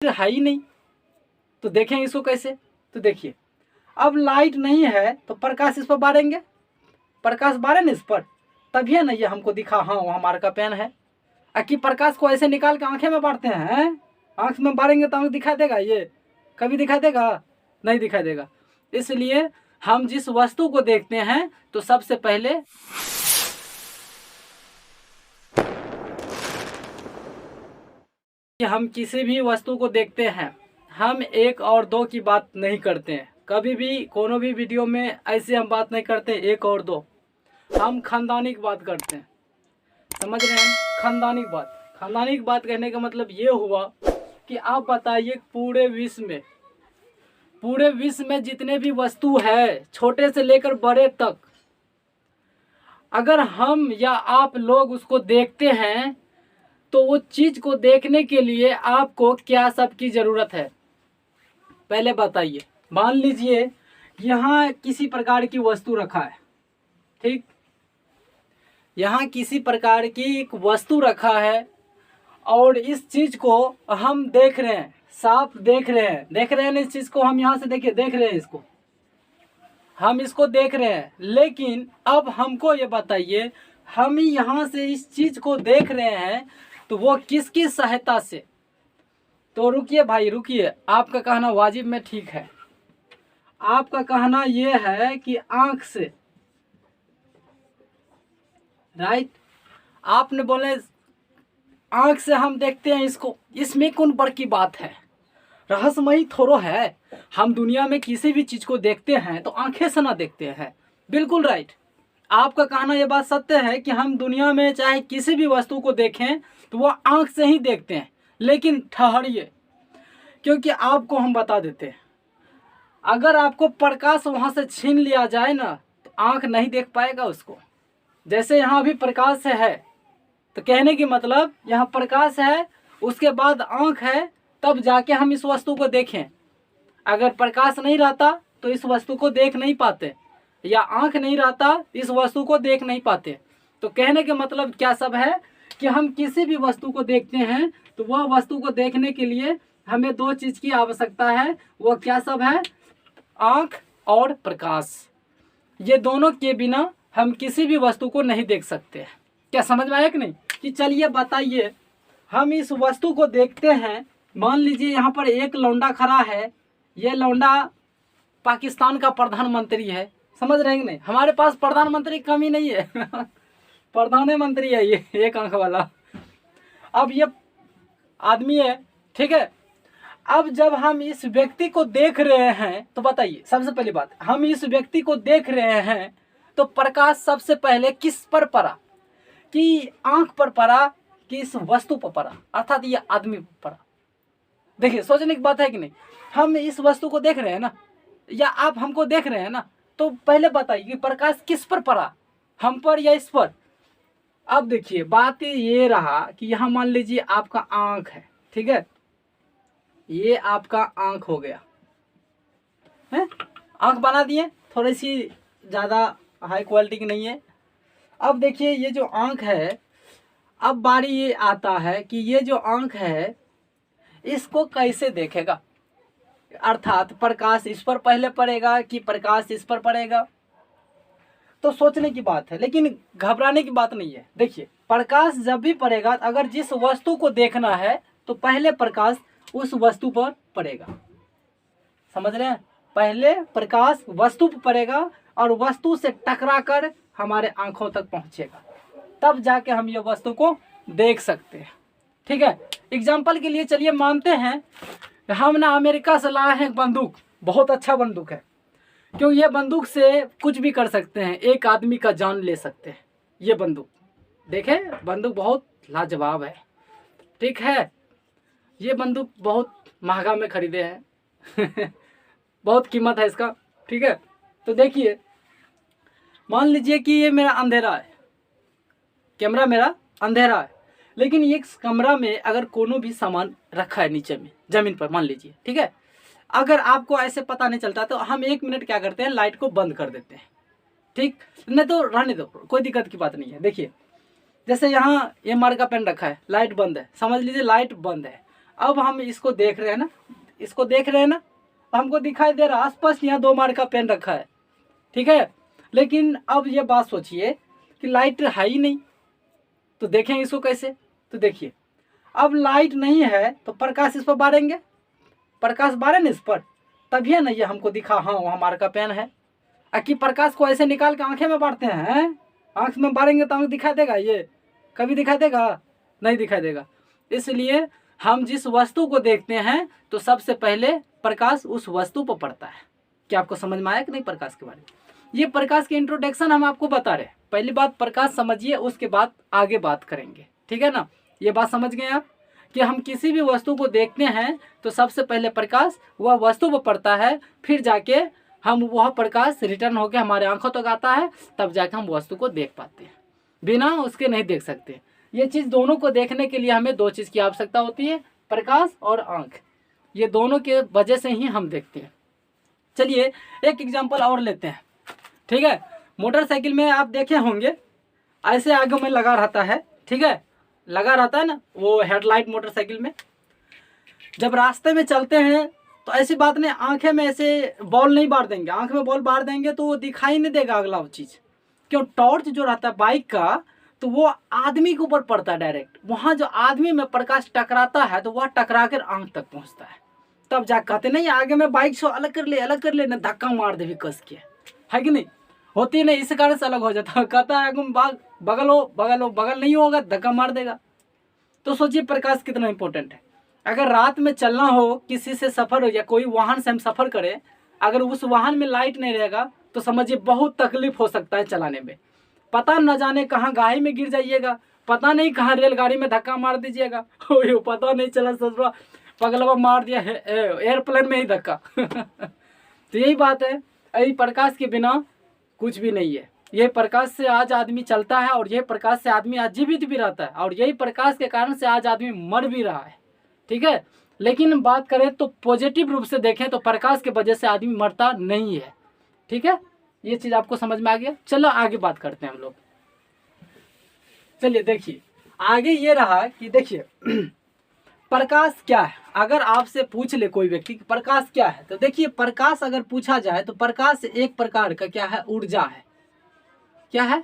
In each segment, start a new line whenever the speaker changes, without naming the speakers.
है ही नहीं, तो देखेंगे इसको कैसे। तो देखिए, अब लाइट नहीं है तो प्रकाश इस पर बारेंगे, प्रकाश बारे ना इस पर, तभी ना ये हमको दिखा हाँ वहाँ मार्का पेन है। कि प्रकाश को ऐसे निकाल के आंखें में बांटते हैं, आंख में बारेंगे तो आंख दिखाई देगा, ये कभी दिखाई देगा? नहीं दिखाई देगा। इसलिए हम जिस वस्तु को देखते हैं तो सबसे पहले हम किसी भी वस्तु को देखते हैं, हम एक और दो की बात नहीं करते हैं। कभी भी कोनो भी वीडियो में ऐसे हम बात नहीं करते एक और दो, हम खानदानी की बात करते हैं। समझ रहे हैं? खानदानी की बात, खानदानी की बात कहने का मतलब ये हुआ कि आप बताइए पूरे विश्व में जितने भी वस्तु है छोटे से लेकर बड़े तक, अगर हम या आप लोग उसको देखते हैं तो वो चीज़ को देखने के लिए आपको क्या सब की ज़रूरत है पहले बताइए। मान लीजिए यहाँ किसी प्रकार की वस्तु रखा है, ठीक, यहाँ किसी प्रकार की एक वस्तु रखा है और इस चीज़ को हम देख रहे हैं, साफ देख रहे हैं ना इस चीज़ को। हम यहाँ से देखिए देख रहे हैं इसको, हम इसको देख रहे हैं। लेकिन अब हमको ये बताइए, हम यहाँ से इस चीज़ को देख रहे हैं तो वो किसकी सहायता से? तो रुकिए भाई रुकिए, आपका कहना वाजिब में ठीक है। आपका कहना ये है कि आँख से, राइट, आपने बोले आँख से हम देखते हैं इसको, इसमें कौन बड़ी बात है, रहस्यमयी थोड़ो है। हम दुनिया में किसी भी चीज़ को देखते हैं तो आंखें से ना देखते हैं। बिल्कुल राइट, आपका कहना यह बात सत्य है कि हम दुनिया में चाहे किसी भी वस्तु को देखें तो वो आँख से ही देखते हैं। लेकिन ठहरिए, क्योंकि आपको हम बता देते हैं, अगर आपको प्रकाश वहाँ से छीन लिया जाए ना तो आँख नहीं देख पाएगा उसको। जैसे यहाँ भी प्रकाश है तो कहने की मतलब यहाँ प्रकाश है, उसके बाद आँख है, तब जाके हम इस वस्तु को देखें। अगर प्रकाश नहीं रहता तो इस वस्तु को देख नहीं पाते, या आँख नहीं रहता इस वस्तु को देख नहीं पाते। तो कहने के मतलब क्या सब है कि हम किसी भी वस्तु को देखते हैं तो वह वस्तु को देखने के लिए हमें दो चीज़ की आवश्यकता है। वह क्या सब है? आँख और प्रकाश। ये दोनों के बिना हम किसी भी वस्तु को नहीं देख सकते। क्या समझ में आया कि नहीं? कि चलिए बताइए, हम इस वस्तु को देखते हैं, मान लीजिए यहाँ पर एक लौंडा खड़ा है, ये लौंडा पाकिस्तान का प्रधानमंत्री है। समझ रहे हैं कि नहीं? हमारे पास प्रधानमंत्री कमी नहीं है प्रधानमंत्री है ये, एक आंख वाला। अब ये आदमी है, ठीक है। अब जब हम इस व्यक्ति को देख रहे हैं तो बताइए, सबसे पहली बात, हम इस व्यक्ति को देख रहे हैं तो प्रकाश सबसे पहले किस पर पड़ा? कि आंख पर पड़ा कि इस वस्तु पर पड़ा, अर्थात ये आदमी पर पड़ा। देखिए सोचने की बात है कि नहीं? हम इस वस्तु को देख रहे हैं ना, या आप हमको देख रहे हैं ना, तो पहले बताइए कि प्रकाश किस पर पड़ा, हम पर या इस पर? अब देखिए बात ये रहा कि यहाँ मान लीजिए आपका आंख है, ठीक है, ये आपका आंख हो गया है, आंख बना दिए, थोड़ी सी ज़्यादा हाई क्वालिटी की नहीं है। अब देखिए ये जो आंख है, अब बारी ये आता है कि ये जो आंख है इसको कैसे देखेगा, अर्थात प्रकाश इस पर पहले पड़ेगा कि प्रकाश इस पर पड़ेगा? तो सोचने की बात है, लेकिन घबराने की बात नहीं है। देखिए प्रकाश जब भी पड़ेगा, अगर जिस वस्तु को देखना है तो पहले प्रकाश उस वस्तु पर पड़ेगा। समझ रहे हैं? पहले प्रकाश वस्तु पर पड़ेगा और वस्तु से टकरा कर हमारे आंखों तक पहुंचेगा, तब जाके हम ये वस्तु को देख सकते हैं। ठीक है, एग्जाम्पल के लिए चलिए मानते हैं हम ना अमेरिका से लाए हैं बंदूक, बहुत अच्छा बंदूक है, क्यों ये बंदूक से कुछ भी कर सकते हैं, एक आदमी का जान ले सकते हैं। ये बंदूक देखें, बंदूक बहुत लाजवाब है, ठीक है। ये बंदूक बहुत महंगा में खरीदे हैं बहुत कीमत है इसका, ठीक है। तो देखिए मान लीजिए कि ये मेरा अंधेरा है, कैमरा मेरा अंधेरा है, लेकिन ये कमरा में अगर कोनो भी सामान रखा है नीचे में ज़मीन पर मान लीजिए, ठीक है, अगर आपको ऐसे पता नहीं चलता तो हम 1 मिनट क्या करते हैं, लाइट को बंद कर देते हैं, ठीक, नहीं तो रहने दो, कोई दिक्कत की बात नहीं है। देखिए जैसे यहाँ ये मार्का पेन रखा है, लाइट बंद है, समझ लीजिए लाइट बंद है। अब हम इसको देख रहे हैं ना, इसको देख रहे हैं ना, हमको दिखाई दे रहा आसपास यहाँ 2 मार्क का पेन रखा है, ठीक है। लेकिन अब ये बात सोचिए कि लाइट है ही नहीं, तो देखेंगे इसको कैसे। तो देखिए अब लाइट नहीं है तो प्रकाश इस पर बारेंगे, प्रकाश बारे ना इस पर, तभी ना ये हमको दिखा हाँ वहाँ मार्क का पेन है। कि प्रकाश को ऐसे निकाल के आंखें में बांटते हैं, आंख में बारेंगे तो आंख दिखाई देगा, ये कभी दिखाई देगा? नहीं दिखाई देगा। इसलिए हम जिस वस्तु को देखते हैं तो सबसे पहले प्रकाश उस वस्तु पर पड़ता है। क्या आपको समझ में आया कि नहीं प्रकाश के बारे में? ये प्रकाश के इंट्रोडक्शन हम आपको बता रहे हैं। पहली बात प्रकाश समझिए, उसके बाद आगे बात करेंगे, ठीक है ना। ये बात समझ गए आप कि हम किसी भी वस्तु को देखते हैं तो सबसे पहले प्रकाश वह वस्तु पर पड़ता है, फिर जाके हम वह प्रकाश रिटर्न होकर हमारे आंखों तक आता है, तब जाके हम वस्तु को देख पाते हैं, बिना उसके नहीं देख सकते। ये चीज़ दोनों को देखने के लिए हमें 2 चीज़ की आवश्यकता होती है, प्रकाश और आंख। ये दोनों के वजह से ही हम देखते हैं। चलिए एक एग्जांपल और लेते हैं, ठीक है। मोटरसाइकिल में आप देखे होंगे ऐसे आगे में लगा रहता है, ठीक है, लगा रहता है ना वो हेडलाइट मोटरसाइकिल में। जब रास्ते में चलते हैं तो ऐसी बात नहीं आंखें में ऐसे बॉल नहीं बार देंगे, आंख में बॉल बार देंगे तो वो दिखाई नहीं देगा अगला वो चीज़। क्यों? टॉर्च जो रहता है बाइक का तो वो आदमी के ऊपर पड़ता है डायरेक्ट, वहाँ जो आदमी में प्रकाश टकराता है तो वह टकरा कर आंख तक पहुँचता है। तब जा कहते नहीं आगे में बाइक से अलग कर ले ना, धक्का मार दे भी कस के, है कि नहीं? होती नहीं, इस कारण से अलग हो जाता है। कहता है बगल नहीं होगा, धक्का मार देगा। तो सोचिए प्रकाश कितना इंपॉर्टेंट है। अगर रात में चलना हो, किसी से सफ़र हो या कोई वाहन से हम सफ़र करें, अगर उस वाहन में लाइट नहीं रहेगा तो समझिए बहुत तकलीफ हो सकता है चलाने में। पता न जाने कहाँ गाय में गिर जाइएगा, पता नहीं कहाँ रेलगाड़ी में धक्का मार दीजिएगा, पता नहीं चला ससुरा पगलवा मार दिया एयरप्लेन में ही धक्का। तो यही बात है, यही प्रकाश के बिना कुछ भी नहीं है। यही प्रकाश से आज आदमी चलता है और यही प्रकाश से आदमी आज जीवित भी रहता है और यही प्रकाश के कारण से आज आदमी मर भी रहा है, ठीक है। लेकिन बात करें तो पॉजिटिव रूप से देखें तो प्रकाश के वजह से आदमी मरता नहीं है, ठीक है। ये चीज़ आपको समझ में आ गया। चलो आगे बात करते हैं हम लोग। चलिए देखिए आगे ये रहा कि देखिए प्रकाश क्या है। अगर आपसे पूछ ले कोई व्यक्ति कि प्रकाश क्या है, तो देखिए प्रकाश अगर पूछा जाए तो प्रकाश एक प्रकार का क्या है? ऊर्जा है। क्या है?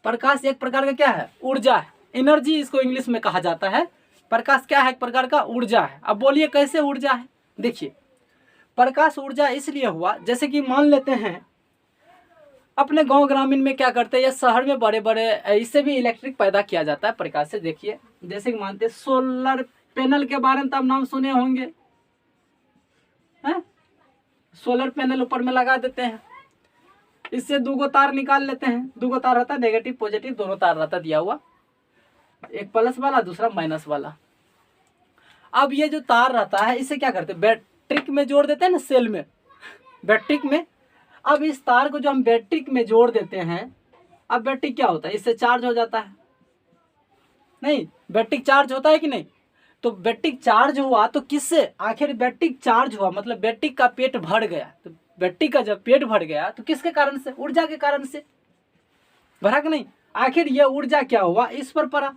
प्रकाश एक प्रकार का क्या है? ऊर्जा है, एनर्जी इसको इंग्लिश में कहा जाता है। प्रकाश क्या है? एक प्रकार का ऊर्जा है। अब बोलिए कैसे ऊर्जा है? देखिए प्रकाश ऊर्जा इसलिए हुआ, जैसे कि मान लेते हैं अपने गांव ग्रामीण में क्या करते हैं या शहर में बड़े बड़े इससे भी इलेक्ट्रिक पैदा किया जाता है प्रकाश से। देखिए जैसे कि मानते हैं सोलर पैनल के बारे में तो आप नाम सुने होंगे, हैं? सोलर पैनल ऊपर में लगा देते हैं, इससे 2 तार निकाल लेते हैं। 2 तार रहता है, नेगेटिव पॉजिटिव दोनों तार रहता दिया हुआ, एक प्लस वाला दूसरा माइनस वाला। अब ये जो तार रहता है इसे क्या करते हैं? बैटरी में जोड़ देते हैं ना, सेल में, बैटरी में। अब इस तार को जो हम बैटरी में जोड़ देते हैं, अब बैटरी क्या होता है? इससे चार्ज हो जाता है, नहीं? बैटरी चार्ज होता है कि नहीं? तो बैटरी चार्ज हुआ तो किससे? आखिर बैटरी चार्ज हुआ मतलब बैटरी का पेट भर गया। तो बैटरी का जब पेट भर गया तो किसके कारण से? ऊर्जा के कारण से भरा कि नहीं? आखिर ये ऊर्जा क्या हुआ? इस पर पड़ा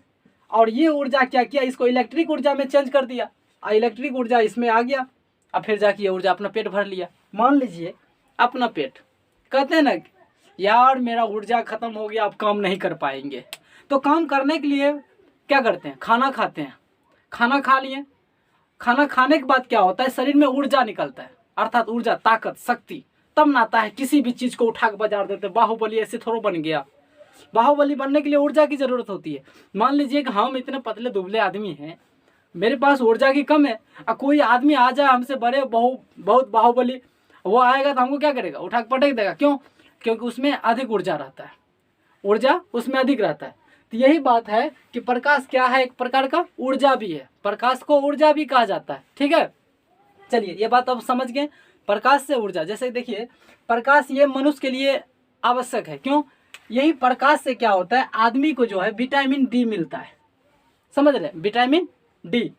और ये ऊर्जा क्या किया? इसको इलेक्ट्रिक ऊर्जा में चेंज कर दिया और इलेक्ट्रिक ऊर्जा इसमें आ गया। अब फिर जाके ये ऊर्जा अपना पेट भर लिया। मान लीजिए अपना पेट, कहते हैं ना यार मेरा ऊर्जा खत्म हो गया, अब काम नहीं कर पाएंगे, तो काम करने के लिए क्या करते हैं? खाना खाते हैं। खाना खा लिए, खाना खाने के बाद क्या होता है? शरीर में ऊर्जा निकलता है, अर्थात ऊर्जा, ताकत, शक्ति। तब ना आता है किसी भी चीज़ को उठा के बाजार देते। बाहुबली ऐसे थोड़ा बन गया। बाहुबली बनने के लिए ऊर्जा की ज़रूरत होती है। मान लीजिए कि हम इतने पतले दुबले आदमी हैं, मेरे पास ऊर्जा की कम है, और कोई आदमी आ जाए हमसे बड़े बहुत बाहुबली, वो आएगा तो हमको क्या करेगा? उठा के पटक देगा। क्यों? क्योंकि उसमें अधिक ऊर्जा रहता है, ऊर्जा उसमें अधिक रहता है। तो यही बात है कि प्रकाश क्या है? एक प्रकार का ऊर्जा भी है, प्रकाश को ऊर्जा भी कहा जाता है, ठीक है। चलिए ये बात अब समझ गए, प्रकाश से ऊर्जा। जैसे देखिए प्रकाश ये मनुष्य के लिए आवश्यक है। क्यों? यही प्रकाश से क्या होता है? आदमी को जो है विटामिन डी मिलता है, समझ रहे? Vitamin D.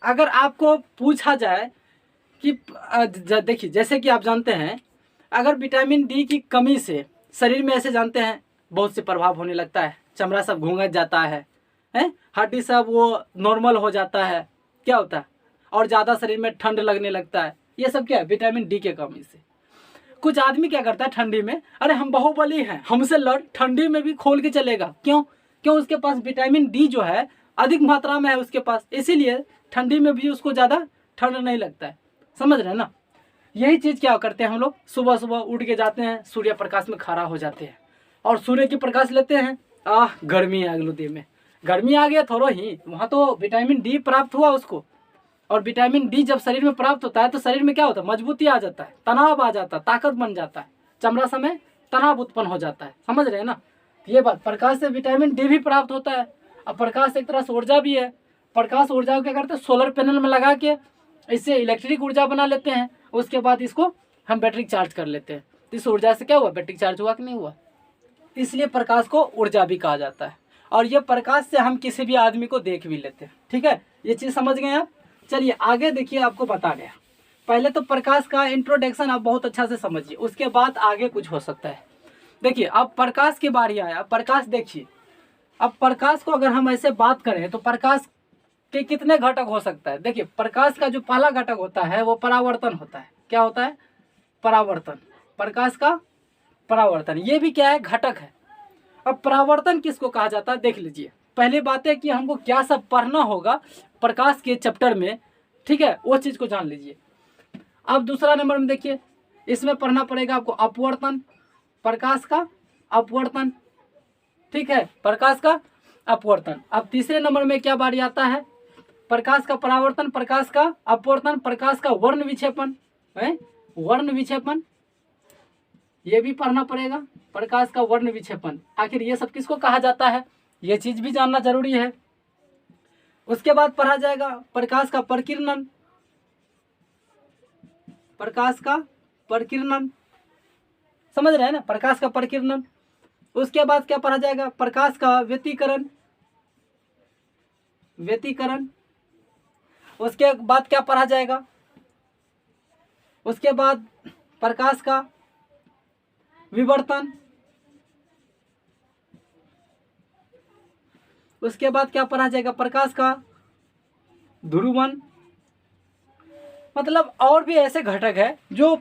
अगर आपको पूछा जाए कि देखिए जैसे कि आप जानते हैं अगर विटामिन डी की कमी से शरीर में ऐसे जानते हैं बहुत से प्रभाव होने लगता है, चमड़ा सब घूंघट जाता है, हड्डी सब वो नॉर्मल हो जाता है। क्या होता है? और ज़्यादा शरीर में ठंड लगने लगता है। ये सब क्या है? विटामिन डी के कमी से। कुछ आदमी क्या करता है ठंडी में, अरे हम बाहुबली हैं, हमसे लड़, ठंडी में भी खोल के चलेगा। क्यों? क्यों? उसके पास विटामिन डी जो है अधिक मात्रा में है उसके पास, इसीलिए ठंडी में भी उसको ज़्यादा ठंड नहीं लगता है। समझ रहे हैं ना? यही चीज़ क्या करते हैं हम लोग, सुबह सुबह उठ के जाते हैं, सूर्य प्रकाश में खड़ा हो जाते हैं और सूर्य की प्रकाश लेते हैं। गर्मी आ गई देह में, गर्मी आ गया थोड़ा ही, वहाँ तो विटामिन डी प्राप्त हुआ उसको। और विटामिन डी जब शरीर में प्राप्त होता है तो शरीर में क्या होता है? मजबूती आ जाता है, तनाव आ जाता है, ताकत बन जाता है, चमड़ा समय तनाव उत्पन्न हो जाता है। समझ रहे हैं ना? ये बात, प्रकाश से विटामिन डी भी प्राप्त होता है। अब प्रकाश एक तरह से ऊर्जा भी है। प्रकाश ऊर्जा को क्या करते हैं? सोलर पैनल में लगा के इससे इलेक्ट्रिक ऊर्जा बना लेते हैं। उसके बाद इसको हम बैटरी चार्ज कर लेते हैं। इस ऊर्जा से क्या हुआ? बैटरी चार्ज हुआ कि नहीं हुआ? इसलिए प्रकाश को ऊर्जा भी कहा जाता है। और ये प्रकाश से हम किसी भी आदमी को देख भी लेते हैं। ठीक है, ये चीज़ समझ गए आप? चलिए आगे देखिए, आपको बता गया। पहले तो प्रकाश का इंट्रोडक्शन आप बहुत अच्छा से समझिए, उसके बाद आगे कुछ हो सकता है। देखिए अब प्रकाश की बारी आया। प्रकाश देखिए, अब प्रकाश को अगर हम ऐसे बात करें तो प्रकाश के कितने घटक हो सकता है? देखिए प्रकाश का जो पहला घटक होता है वो परावर्तन होता है। क्या होता है? परावर्तन। प्रकाश का परावर्तन, ये भी क्या है? घटक है। अब परावर्तन किसको कहा जाता है? देख लीजिए, पहली बात है कि हमको क्या सब पढ़ना होगा प्रकाश के चैप्टर में। ठीक है, वो चीज़ को जान लीजिए। अब दूसरा नंबर में देखिए, इसमें पढ़ना पड़ेगा आपको अपवर्तन, प्रकाश का अपवर्तन। ठीक है, प्रकाश का अपवर्तन। अब तीसरे नंबर में क्या बारी आता है? प्रकाश का परावर्तन, प्रकाश का अपवर्तन, प्रकाश का वर्ण विक्षेपण है। वर्ण विक्षेपण ये भी पढ़ना पड़ेगा, प्रकाश का वर्ण विक्षेपण। आखिर ये सब किसको कहा जाता है? ये चीज़ भी जानना जरूरी है। उसके बाद पढ़ा जाएगा प्रकाश का प्रकीर्णन, प्रकाश का प्रकीर्णन। समझ रहे हैं ना? प्रकाश का प्रकीर्णन। उसके बाद क्या पढ़ा जाएगा? प्रकाश का व्यतिकरण, व्यतिकरण। उसके बाद क्या पढ़ा जाएगा? उसके बाद प्रकाश का विवर्तन। उसके बाद क्या पढ़ा जाएगा? प्रकाश का ध्रुवन। मतलब और भी ऐसे घटक है जो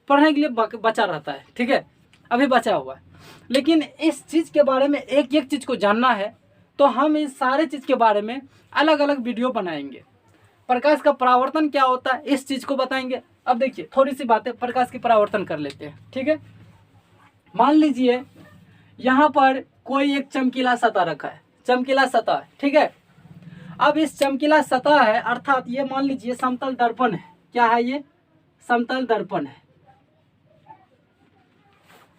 पढ़ने के लिए बचा रहता है। ठीक है, अभी बचा हुआ है। लेकिन इस चीज़ के बारे में एक एक चीज़ को जानना है तो हम इस सारे चीज़ के बारे में अलग अलग वीडियो बनाएंगे। प्रकाश का परावर्तन क्या होता है इस चीज़ को बताएंगे। अब देखिए थोड़ी सी बातें प्रकाश की परावर्तन कर लेते हैं। ठीक है, मान लीजिए यहाँ पर कोई एक चमकीला सतह रखा है, चमकीला सतह है। ठीक है, अब इस चमकीला सतह है, अर्थात ये मान लीजिए समतल दर्पण है। क्या है ये? समतल दर्पण है।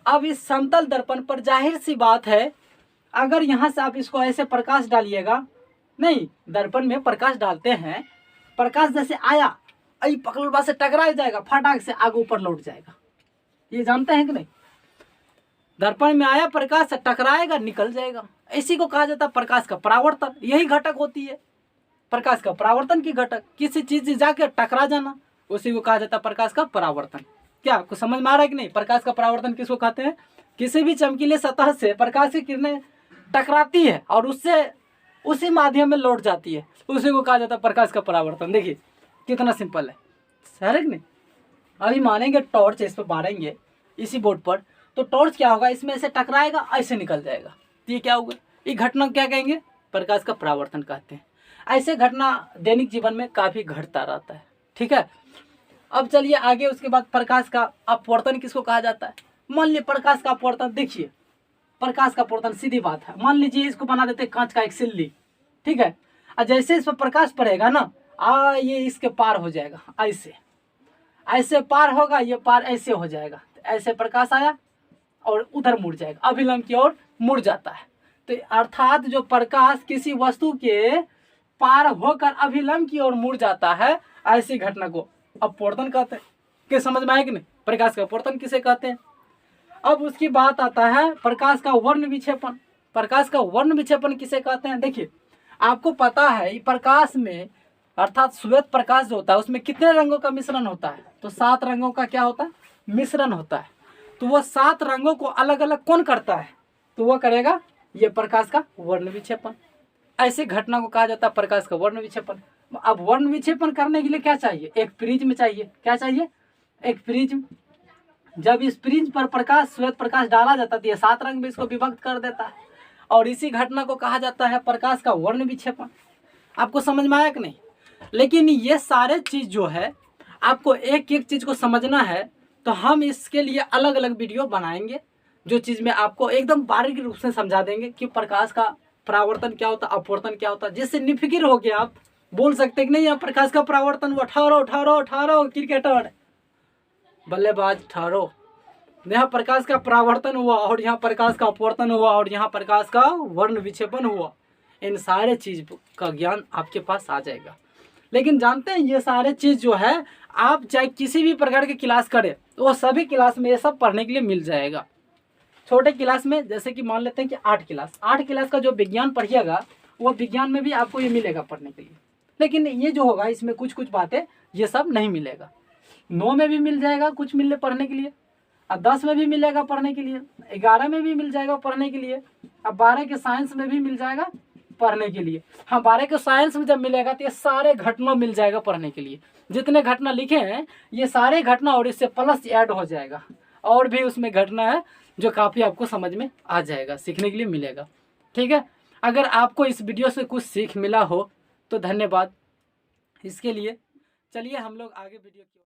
अब इस समतल दर्पण पर जाहिर सी बात है, अगर यहाँ से आप इसको ऐसे प्रकाश डालिएगा, नहीं दर्पण में प्रकाश डालते हैं, प्रकाश जैसे आया आई पकड़वा से टकरा जाएगा, फटाक से आगे ऊपर लौट जाएगा। ये जानते हैं कि नहीं? दर्पण में आया प्रकाश से टकराएगा, निकल जाएगा। इसी को कहा जाता है प्रकाश का परावर्तन। यही घटक होती है प्रकाश का परावर्तन की घटक। किसी चीज से जाकर टकरा जाना, उसी को कहा जाता है प्रकाश का परावर्तन। क्या आपको समझ में आ रहा है कि नहीं? प्रकाश का परावर्तन किसको कहते हैं? किसी भी चमकीले सतह से प्रकाश की किरणें टकराती है और उससे उसी माध्यम में लौट जाती है, उसी को कहा जाता है प्रकाश का परावर्तन। देखिए कितना सिंपल है, सर है कि नहीं? अभी मानेंगे टॉर्च इस पर मारेंगे इसी बोर्ड पर, तो टॉर्च क्या होगा? इसमें से टकराएगा, ऐसे निकल जाएगा। तो ये क्या होगा? ये घटना क्या कहेंगे? प्रकाश का परावर्तन कहते हैं। ऐसे घटना दैनिक जीवन में काफ़ी घटता रहता है। ठीक है, अब चलिए आगे। उसके बाद प्रकाश का अपवर्तन किसको कहा जाता है? मान लीजिए प्रकाश का अपवर्तन, देखिए प्रकाश का अपवर्तन सीधी बात है। मान लीजिए इसको बना देते हैं कांच का एक सिल्ली। ठीक है, और जैसे इस पर प्रकाश पड़ेगा ना, ये इसके पार हो जाएगा, ऐसे ऐसे पार होगा, ये पार ऐसे हो जाएगा। ऐसे प्रकाश आया और उधर मुड़ जाएगा, अभिलंब की ओर मुड़ जाता है। तो अर्थात जो प्रकाश किसी वस्तु के पार होकर अभिलंब की ओर मुड़ जाता है, ऐसी घटना को अपवर्तन कहते हैं। क्या समझ में आया कि नहीं? प्रकाश का अपवर्तन किसे कहते हैं? अब उसकी बात आता है प्रकाश का वर्ण विक्षेपण। प्रकाश का वर्ण विक्षेपण किसे कहते हैं? देखिए आपको पता है प्रकाश में, अर्थात श्वेत प्रकाश जो होता है उसमें कितने रंगों का मिश्रण होता है? तो 7 रंगों का क्या होता है? मिश्रण होता है। तो वह 7 रंगों को अलग अलग कौन करता है? तो वह करेगा ये प्रकाश का वर्ण विक्षेपण। ऐसे घटना को कहा जाता है प्रकाश का वर्ण विक्षेपण। अब वर्ण विक्षेपण करने के लिए क्या चाहिए? एक प्रिज्म चाहिए। क्या चाहिए? एक प्रिज्म। जब इस प्रिज्म पर प्रकाश, श्वेत प्रकाश डाला जाता है तो ये 7 रंग में इसको विभक्त कर देता है, और इसी घटना को कहा जाता है प्रकाश का वर्ण विक्षेपण। आपको समझ में आया कि नहीं? लेकिन ये सारे चीज़ जो है आपको एक एक चीज़ को समझना है, तो हम इसके लिए अलग अलग वीडियो बनाएंगे, जो चीज़ में आपको एकदम बारीक रूप से समझा देंगे कि प्रकाश का परावर्तन क्या होता है, अपवर्तन क्या होता है, जिससे निफिकिर हो गया आप बोल सकते कि नहीं यहाँ प्रकाश का परावर्तन हुआ, ठहरो ठहरो ठहरो क्रिकेटर बल्लेबाज ठहरो, यहाँ प्रकाश का परावर्तन हुआ और यहाँ प्रकाश का अपवर्तन हुआ और यहाँ प्रकाश का वर्ण विक्षेपण हुआ। इन सारे चीज़ का ज्ञान आपके पास आ जाएगा। लेकिन जानते हैं ये सारे चीज़ जो है आप चाहे किसी भी प्रकार की क्लास करें तो वो सभी क्लास में ये सब पढ़ने के लिए मिल जाएगा। छोटे क्लास में जैसे कि मान लेते हैं कि 8 क्लास का जो विज्ञान पढ़िएगा वो विज्ञान में भी आपको ये मिलेगा पढ़ने के लिए। लेकिन ये जो होगा इसमें कुछ कुछ बातें ये सब नहीं मिलेगा। 9 में भी मिल जाएगा कुछ मिलने पढ़ने के लिए, अब 10 में भी मिलेगा पढ़ने के लिए, 11 में भी मिल जाएगा पढ़ने के लिए, अब 12 के साइंस में भी मिल जाएगा पढ़ने के लिए। हाँ, 12 के साइंस में जब मिलेगा तो ये सारे घटना मिल जाएगा पढ़ने के लिए। जितने घटना लिखे हैं ये सारे घटना और इससे प्लस ऐड हो जाएगा, और भी उसमें घटना है जो काफ़ी आपको समझ में आ जाएगा, सीखने के लिए मिलेगा। ठीक है, अगर आपको इस वीडियो से कुछ सीख मिला हो तो धन्यवाद इसके लिए। चलिए हम लोग आगे वीडियो